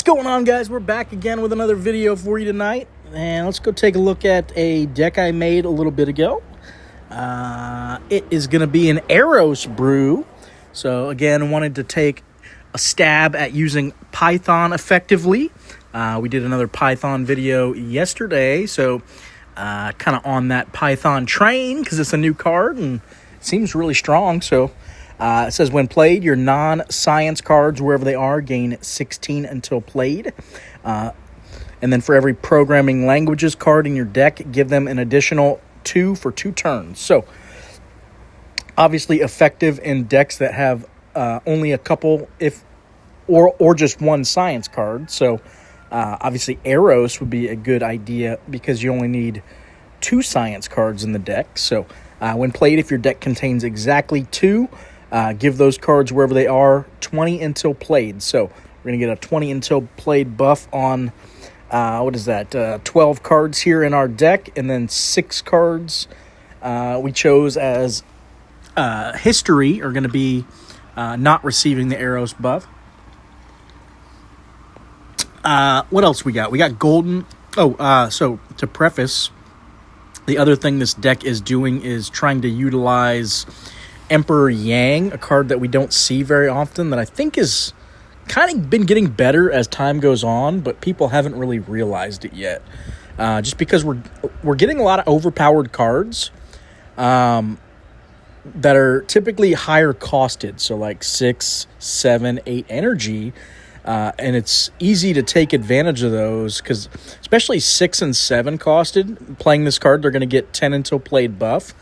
What's going on, guys? We're back again with another video for you tonight, and let's go take a look at a deck I made a little bit ago. It is going to be an Eros brew. So again, wanted to take a stab at using Python effectively. We did another Python video yesterday, so kind of on that Python train because it's a new card and it seems really strong. So it says when played, your non-science cards, wherever they are, gain 16 until played. And then for every programming languages card in your deck, give them an additional 2 for 2 turns. So obviously effective in decks that have only a couple or just one science card. So obviously Eros would be a good idea because you only need 2 science cards in the deck. So when played, if your deck contains exactly 2, give those cards wherever they are 20 until played. So we're going to get a 20 until played buff on, 12 cards here in our deck. And then 6 cards we chose as history are going to be not receiving the Eros buff. What else we got? We got golden. So to preface, the other thing this deck is doing is trying to utilize Emperor Yang, a card that we don't see very often that I think is kind of been getting better as time goes on, but people haven't really realized it yet. Just because we're getting a lot of overpowered cards that are typically higher costed, so like 6, 7, 8 energy, and it's easy to take advantage of those because especially 6 and 7 costed, playing this card, they're going to get 10 until played buff.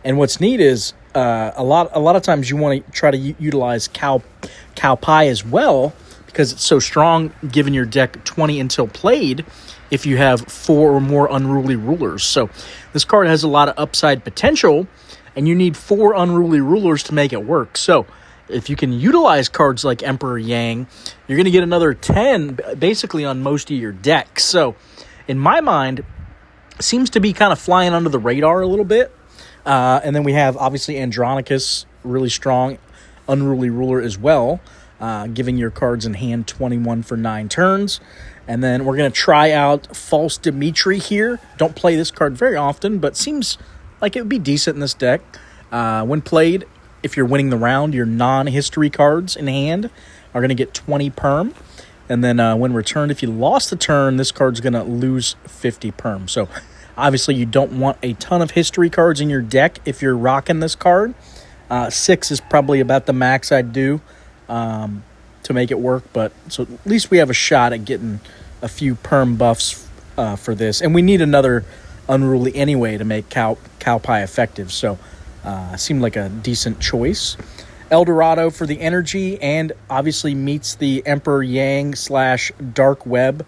And what's neat is a lot of times you want to try to utilize cow pie as well because it's so strong, giving your deck 20 until played if you have 4 or more unruly rulers. So this card has a lot of upside potential, and you need 4 unruly rulers to make it work. So if you can utilize cards like Emperor Yang, you're going to get another 10 basically on most of your decks. So in my mind, it seems to be kind of flying under the radar a little bit. And then we have, obviously, Andronicus, really strong, unruly ruler as well, giving your cards in hand 21 for 9 turns. And then we're going to try out False Dimitri here. Don't play this card very often, but seems like it would be decent in this deck. When played, if you're winning the round, your non-history cards in hand are going to get 20 perm. And then when returned, if you lost the turn, this card's going to lose 50 perm. So obviously, you don't want a ton of history cards in your deck if you're rocking this card. 6 is probably about the max I'd do to make it work. But so at least we have a shot at getting a few perm buffs for this. And we need another unruly anyway to make cow pie effective. So seemed like a decent choice. Eldorado for the energy and obviously meets the Emperor Yang / Dark Web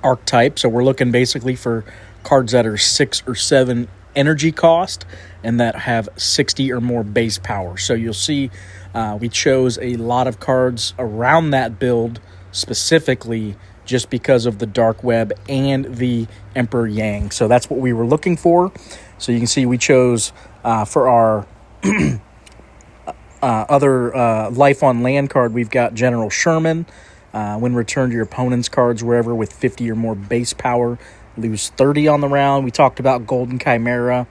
archetype. So we're looking basically for cards that are 6 or 7 energy cost and that have 60 or more base power. So you'll see we chose a lot of cards around that build specifically just because of the Dark Web and the Emperor Yang. So that's what we were looking for. So you can see we chose for our other Life on Land card, we've got General Sherman. When returned to your opponent's cards wherever with 50 or more base power, lose 30 on the round. We talked about Golden Chimera.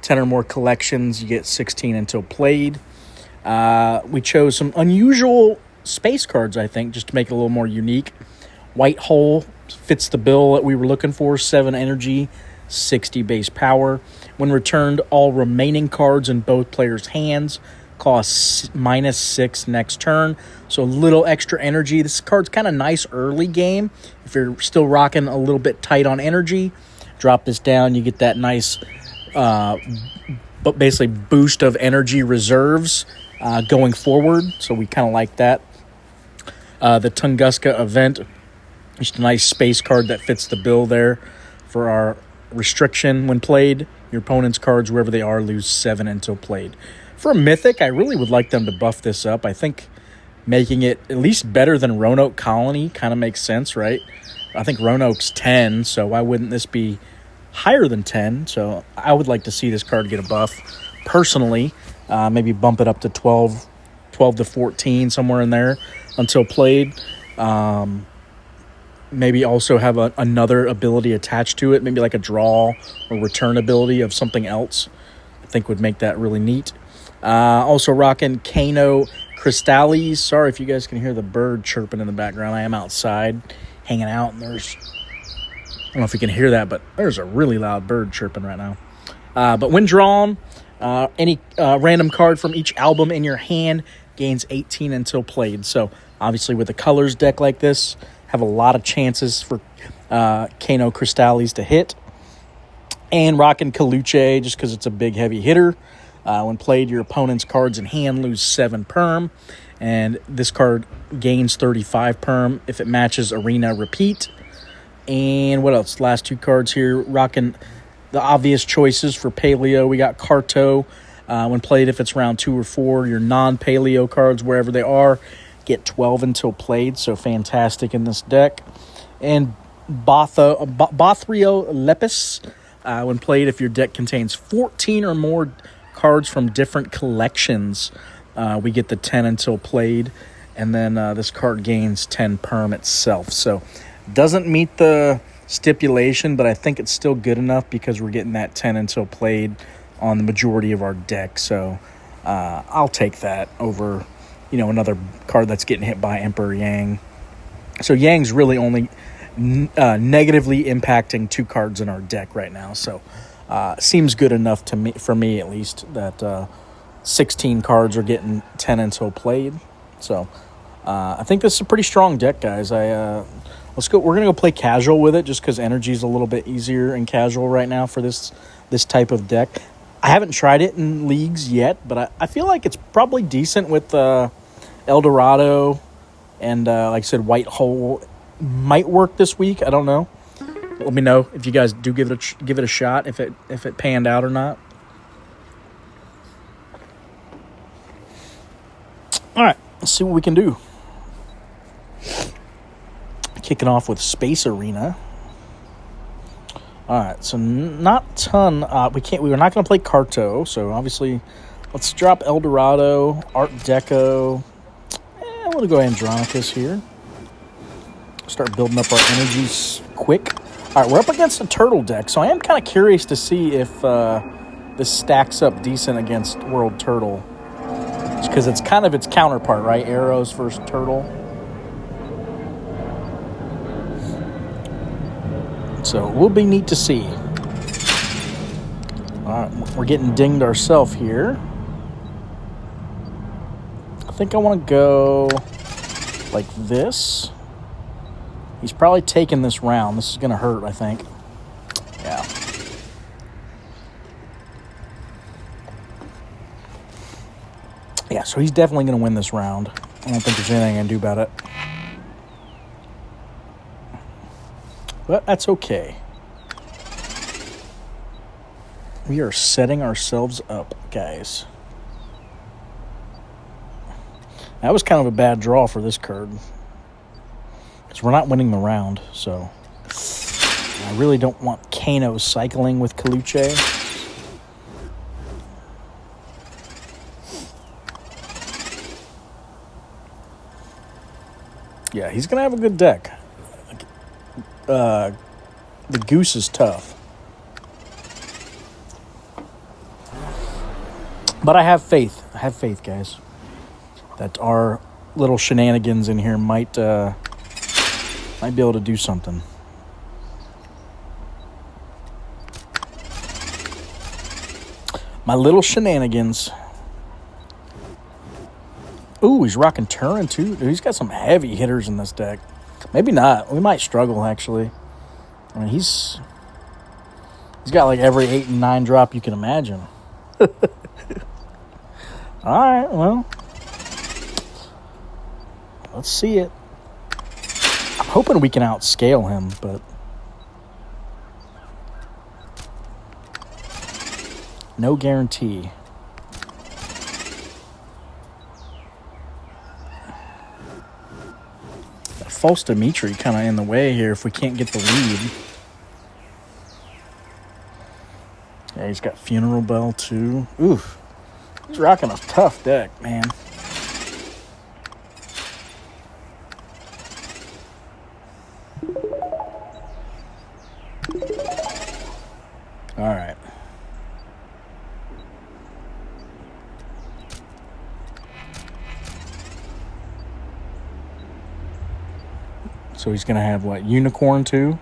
10 or more collections, you get 16 until played. We chose some unusual space cards, I think, just to make it a little more unique. White Hole fits the bill that we were looking for. 7 energy, 60 base power. When returned, all remaining cards in both players' hands costs -6 next turn, so a little extra energy. This card's kind of nice early game. If you're still rocking a little bit tight on energy, drop this down, you get that nice but basically boost of energy reserves going forward, so we kind of like that. The Tunguska event, just a nice space card that fits the bill there for our restriction. When played, your opponent's cards, wherever they are, lose 7 until played. For a Mythic, I really would like them to buff this up. I think making it at least better than Roanoke Colony kind of makes sense, right? I think Roanoke's 10, so why wouldn't this be higher than 10? So I would like to see this card get a buff personally. Maybe bump it up to 12 to 14, somewhere in there until played. Maybe also have another ability attached to it, maybe like a draw or return ability of something else. I think would make that really neat. Also rocking Kano Crystallis. Sorry if you guys can hear the bird chirping in the background. I am outside hanging out, and I don't know if you can hear that, but there's a really loud bird chirping right now. But when drawn, any random card from each album in your hand gains 18 until played. So obviously with a colors deck like this, have a lot of chances for Kano Crystallis to hit. And rocking Kaluche just because it's a big heavy hitter. When played, your opponent's cards in hand lose 7 perm. And this card gains 35 perm if it matches Arena Repeat. And what else? Last 2 cards here. Rocking the obvious choices for Paleo. We got Carto. When played, if it's round 2 or 4, your non-Paleo cards, wherever they are, get 12 until played. So fantastic in this deck. And Bothrio Lepus. When played, if your deck contains 14 or more cards from different collections, we get the 10 until played. And then this card gains 10 perm itself. So doesn't meet the stipulation, but I think it's still good enough because we're getting that 10 until played on the majority of our deck. So I'll take that over, another card that's getting hit by Emperor Yang. So Yang's really only negatively impacting 2 cards in our deck right now. So seems good enough for me at least, that 16 cards are getting 10 until played. So I think this is a pretty strong deck, guys. Let's go. We're gonna go play casual with it just because energy is a little bit easier in casual right now for this type of deck. I haven't tried it in leagues yet, but I feel like it's probably decent with El Dorado and like I said, White Hole might work this week. I don't know. Let me know if you guys do give it a shot, if it panned out or not. All right, let's see what we can do. Kicking off with Space Arena. All right, so not a ton. We're not going to play Carto, so obviously let's drop El Dorado, Art Deco. I'm going to go Andronicus here. Start building up our energies quick. All right, we're up against a turtle deck, so I am kind of curious to see if this stacks up decent against World Turtle. Because it's kind of its counterpart, right? Eros versus Turtle. So it will be neat to see. All right, we're getting dinged ourselves here. I think I want to go like this. He's probably taking this round. This is going to hurt, I think. Yeah. Yeah, so he's definitely going to win this round. I don't think there's anything I can do about it. But that's okay. We are setting ourselves up, guys. That was kind of a bad draw for this card. Because we're not winning the round, so... I really don't want Kano cycling with Kaluche. Yeah, he's going to have a good deck. The goose is tough. But I have faith. I have faith, guys. That our little shenanigans in here might be able to do something. My little shenanigans. Ooh, he's rocking Turin too. Dude, he's got some heavy hitters in this deck. Maybe not. We might struggle, actually. I mean, he's got like every 8 and 9 drop you can imagine. All right, well. Let's see it. I'm hoping we can outscale him, but... no guarantee. False Dimitri kind of in the way here if we can't get the lead. Yeah, he's got Funeral Bell too. Oof. He's rocking a tough deck, man. So he's going to have, what, Unicorn too?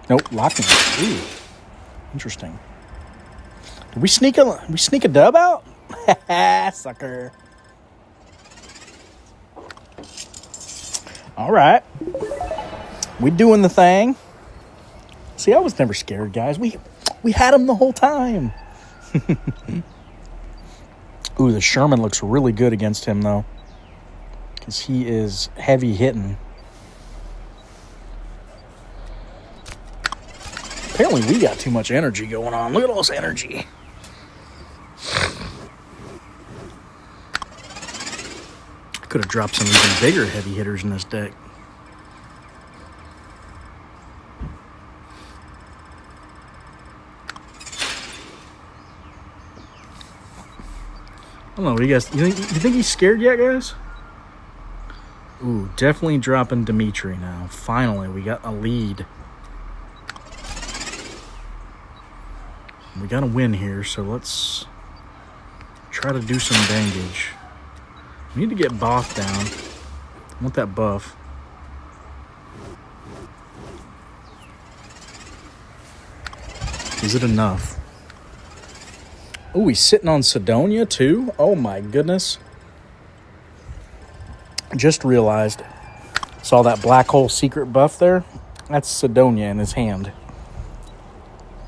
Nope, Loch Ness. Ooh, interesting. Did we sneak a dub out? Sucker. All right. We doing the thing. See, I was never scared, guys. We had him the whole time. Ooh, the Sherman looks really good against him, though. Because he is heavy hitting. Apparently, we got too much energy going on. Look at all this energy. Could have dropped some even bigger heavy hitters in this deck. I don't know. What do you guys? You think he's scared yet, guys? Ooh, definitely dropping Dimitri now. Finally, we got a lead. We got to win here, so let's try to do some bangage. We need to get Both down. I want that buff. Is it enough? Oh, he's sitting on Sidonia too? Oh my goodness. Just realized. Saw that black hole secret buff there? That's Sidonia in his hand.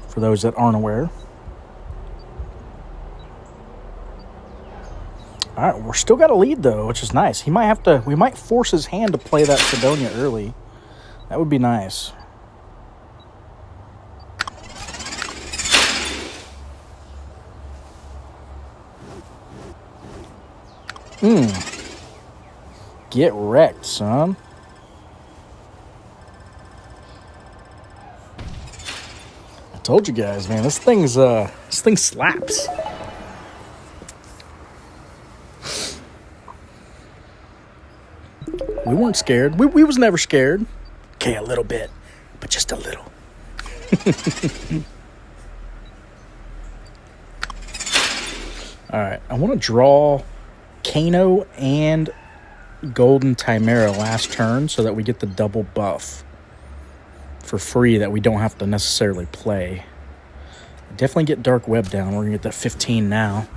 For those that aren't aware. All right, we're still got a lead though, which is nice. We might force his hand to play that Sidonia early. That would be nice. Get wrecked, son. I told you guys, man, this thing slaps. We weren't scared. We was never scared. Okay, a little bit, but just a little. All right, I want to draw Kano and Golden Chimera last turn so that we get the double buff for free that we don't have to necessarily play. Definitely get Dark Web down. We're going to get that 15 now.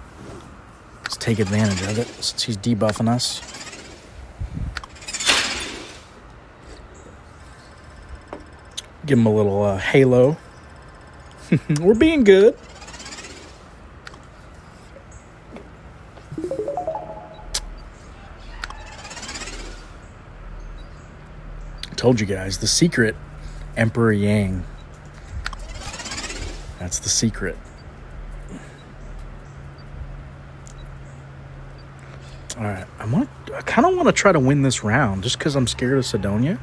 Let's take advantage of it since he's debuffing us. Give him a little halo. We're being good. Told you guys, the secret, Emperor Yang. That's the secret. All right, I kind of want to try to win this round just because I'm scared of Sidonia.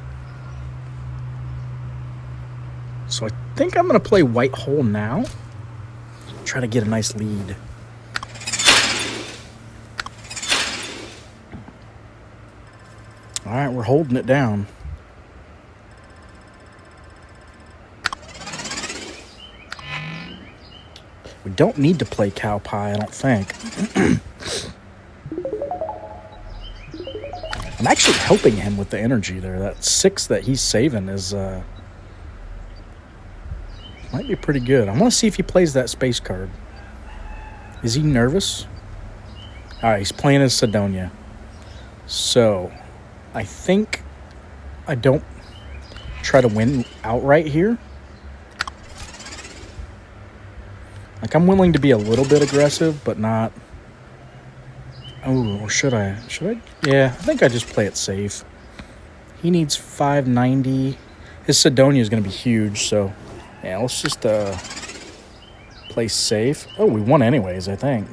So I think I'm going to play White Hole now. Try to get a nice lead. All right, we're holding it down. We don't need to play Cow Pie, I don't think. I'm actually helping him with the energy there. That 6 that he's saving is might be pretty good. I want to see if he plays that space card. Is he nervous? All right, he's playing his Sidonia. So, I think I don't try to win outright here. Like, I'm willing to be a little bit aggressive, but not... Oh, or should I? Should I? Yeah, I think I just play it safe. He needs 590. His Sidonia is going to be huge, so... Yeah, let's just play safe. Oh, we won anyways, I think.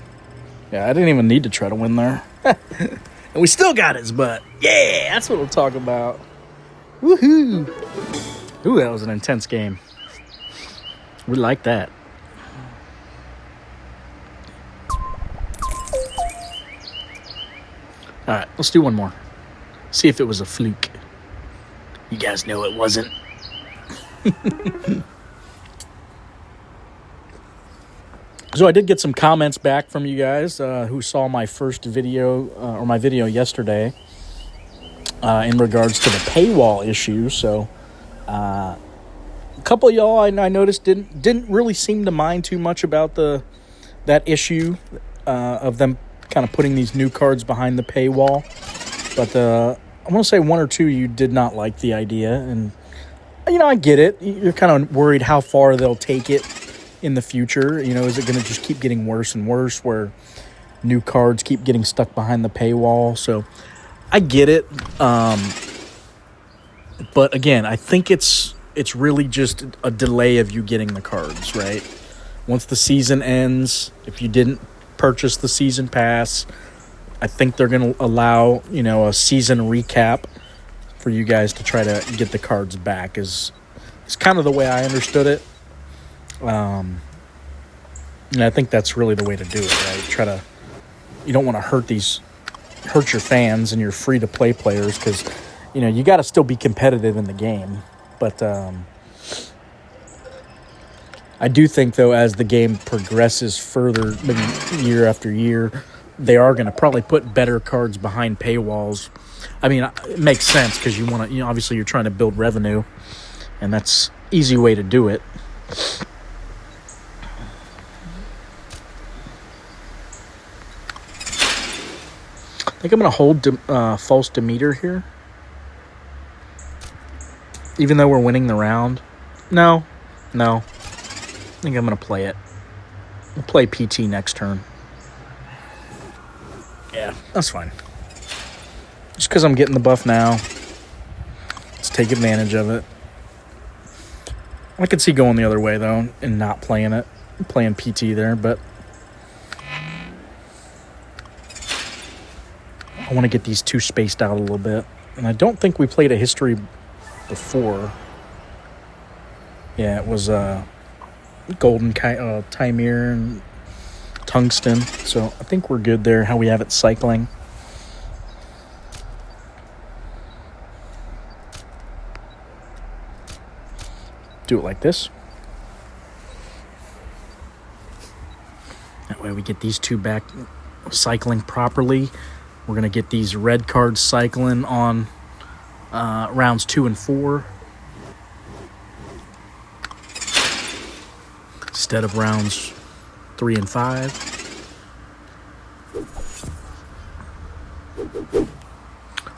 Yeah, I didn't even need to try to win there. And we still got his butt. Yeah, that's what we'll talk about. Woohoo! Ooh, that was an intense game. We like that. All right, let's do one more. See if it was a fluke. You guys know it wasn't. So I did get some comments back from you guys who saw my first video, or my video yesterday. in regards to the paywall issue. So a couple of y'all I noticed didn't really seem to mind too much about that issue of them kind of putting these new cards behind the paywall. But I want to say one or two of you did not like the idea, and I get it. You're kind of worried how far they'll take it in the future. Is it going to just keep getting worse and worse where new cards keep getting stuck behind the paywall? So I get it. But again, I think it's really just a delay of you getting the cards, right? Once the season ends, if you didn't purchase the season pass, I think they're going to allow, a season recap for you guys to try to get the cards back is kind of the way I understood it. And I think that's really the way to do it, right? You don't want to hurt your fans and your free-to-play players because, you got to still be competitive in the game. But I do think, though, as the game progresses further, maybe year after year, they are going to probably put better cards behind paywalls. I mean, it makes sense because you want to, obviously you're trying to build revenue, and that's easy way to do it. I think I'm going to hold False Demeter here. Even though we're winning the round. No. I think I'm going to play it. We'll play PT next turn. Yeah, that's fine. Just because I'm getting the buff now. Let's take advantage of it. I could see going the other way, though, and not playing it. Playing PT there, but I want to get these two spaced out a little bit. And I don't think we played a history before. Yeah, it was Golden Timir and Tungsten. So I think we're good there, how we have it cycling. Do it like this. That way we get these two back cycling properly. We're going to get these red cards cycling on rounds 2 and 4 instead of rounds 3 and 5.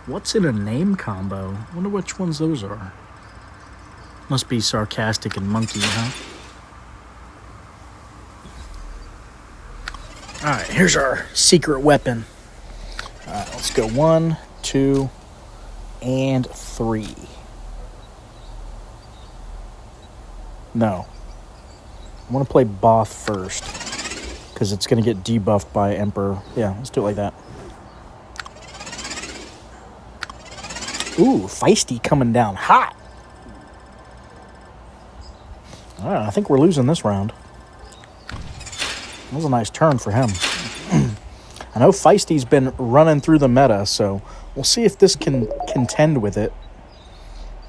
What's in a name combo? I wonder which ones those are. Must be Sarcastic and Monkey, huh? Alright, here's our secret weapon. Alright, let's go 1, 2, and 3. No. I want to play Both first, because it's going to get debuffed by Emperor. Yeah, let's do it like that. Ooh, Feisty coming down hot. Alright, I think we're losing this round. That was a nice turn for him. I know Feisty's been running through the meta, so we'll see if this can contend with it.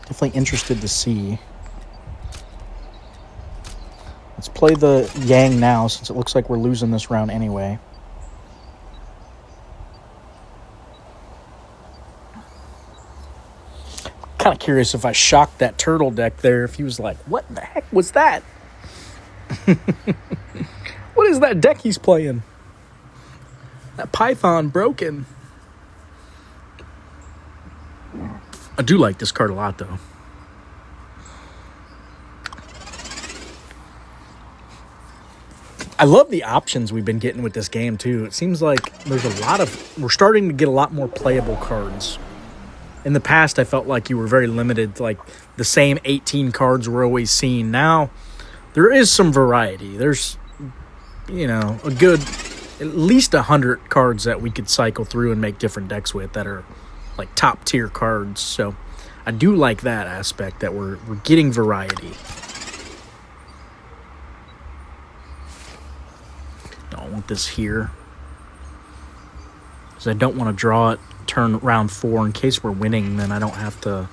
Definitely interested to see. Let's play the Yang now, since it looks like we're losing this round anyway. Kind of curious if I shocked that turtle deck there, if he was like, what the heck was that? What is that deck he's playing? That Python broken. I do like this card a lot, though. I love the options we've been getting with this game, too. It seems like there's we're starting to get a lot more playable cards. In the past, I felt like you were very limited to, like, the same 18 cards we're always seeing. Now, there is some variety. There's, a good, at least 100 cards that we could cycle through and make different decks with that are, like, top-tier cards. So, I do like that aspect, that we're getting variety. Don't want this here, because I don't want to draw it turn round 4 in case we're winning. Then I don't have to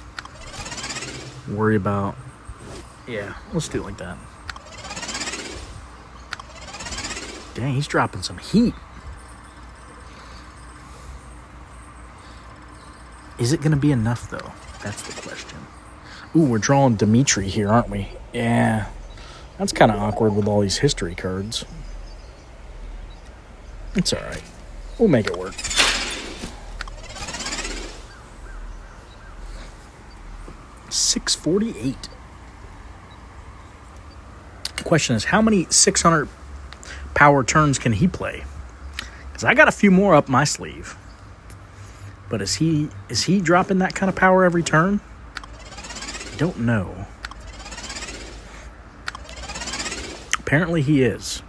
worry about. Yeah, let's do it like that. Dang, he's dropping some heat. Is it going to be enough, though? That's the question. Ooh, we're drawing Dimitri here, aren't we? Yeah. That's kind of awkward with all these history cards. It's all right. We'll make it work. $648. The question is, how many 600 power turns can he play? Because I got a few more up my sleeve. But is he dropping that kind of power every turn? I don't know. Apparently he is.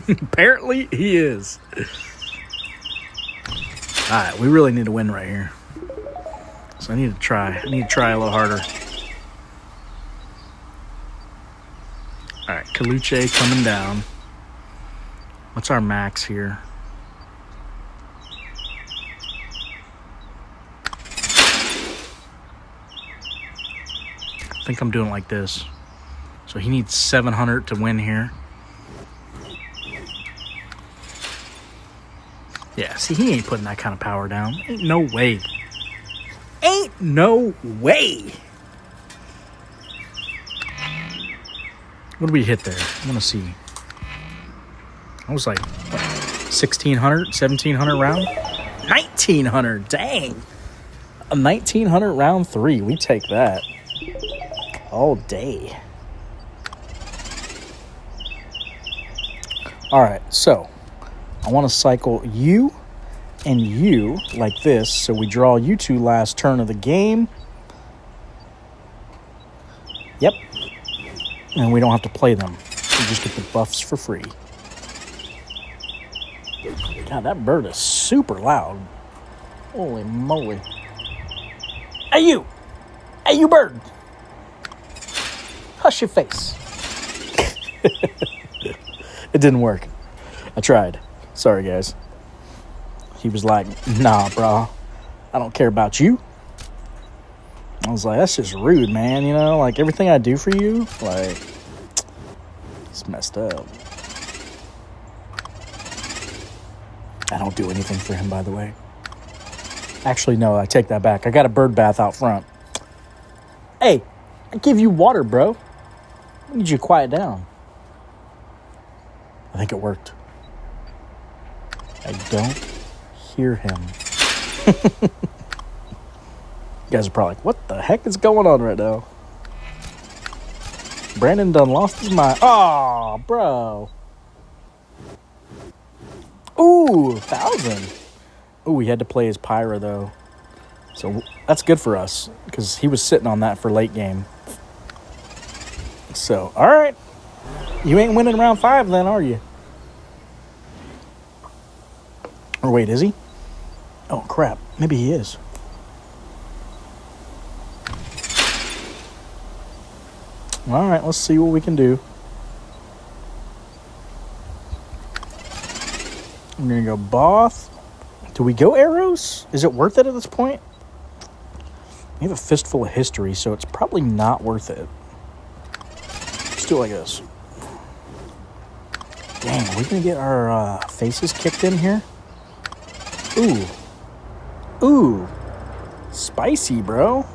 Apparently he is. Alright, we really need to win right here. So I need to try. I need to try a little harder. Alright, Caluche coming down. What's our max here? I think I'm doing it like this. So he needs 700 to win here. Yeah, see, he ain't putting that kind of power down. Ain't no way. Ain't no way. What did we hit there? I want to see. I was like, what, 1,600, 1,700 round? 1,900, dang. A 1,900 round 3, we take that. All day. All right, so I want to cycle you and you like this. So we draw you two last turn of the game. Yep. And we don't have to play them. We just get the buffs for free. God, that bird is super loud. Holy moly. Hey, you. Hey, you bird. Hush your face. It didn't work. I tried. Sorry, guys. He was like, nah, bro. I don't care about you. I was like, that's just rude, man. You know, like everything I do for you, like, it's messed up. I don't do anything for him, by the way. Actually, no, I take that back. I got a bird bath out front. Hey, I give you water, bro. I need you to quiet down. I think it worked. I don't hear him. You guys are probably like, what the heck is going on right now? Brandon done lost his mind. Oh, bro. Ooh, 1,000. Ooh, he had to play his Pyra, though. So that's good for us, because he was sitting on that for late game. So, all right. You ain't winning round 5 then, are you? Or wait, is he? Oh, crap. Maybe he is. All right, let's see what we can do. I'm going to go Both. Do we go Eros? Is it worth it at this point? We have a fistful of history, so it's probably not worth it. Let's do it like this. Dang, are we going to get our faces kicked in here? Ooh. Ooh. Spicy, bro.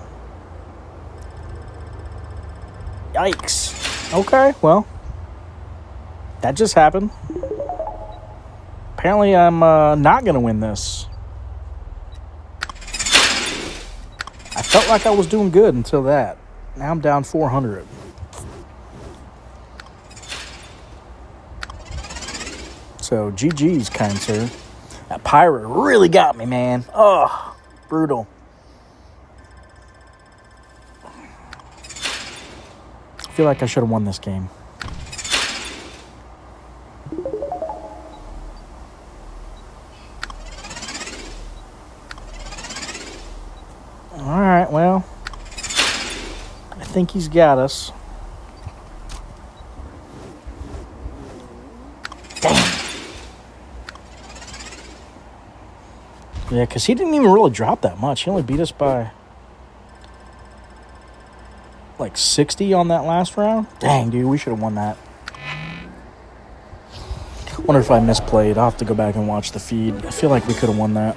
Yikes. Okay, well. That just happened. Apparently, I'm not going to win this. I felt like I was doing good until that. Now I'm down 400. So, GG's, kind sir. That pirate really got me, man. Oh, brutal. I feel like I should have won this game. All right, well, I think he's got us. Damn. Yeah, because he didn't even really drop that much. He only beat us by like 60 on that last round. Dang, dude, we should have won that. Wonder if I misplayed. I'll have to go back and watch the feed. I feel like we could have won that.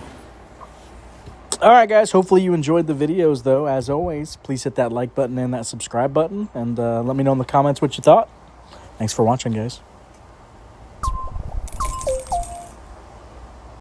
All right, guys. Hopefully you enjoyed the videos, though. As always, please hit that like button and that subscribe button, and let me know in the comments what you thought. Thanks for watching, guys.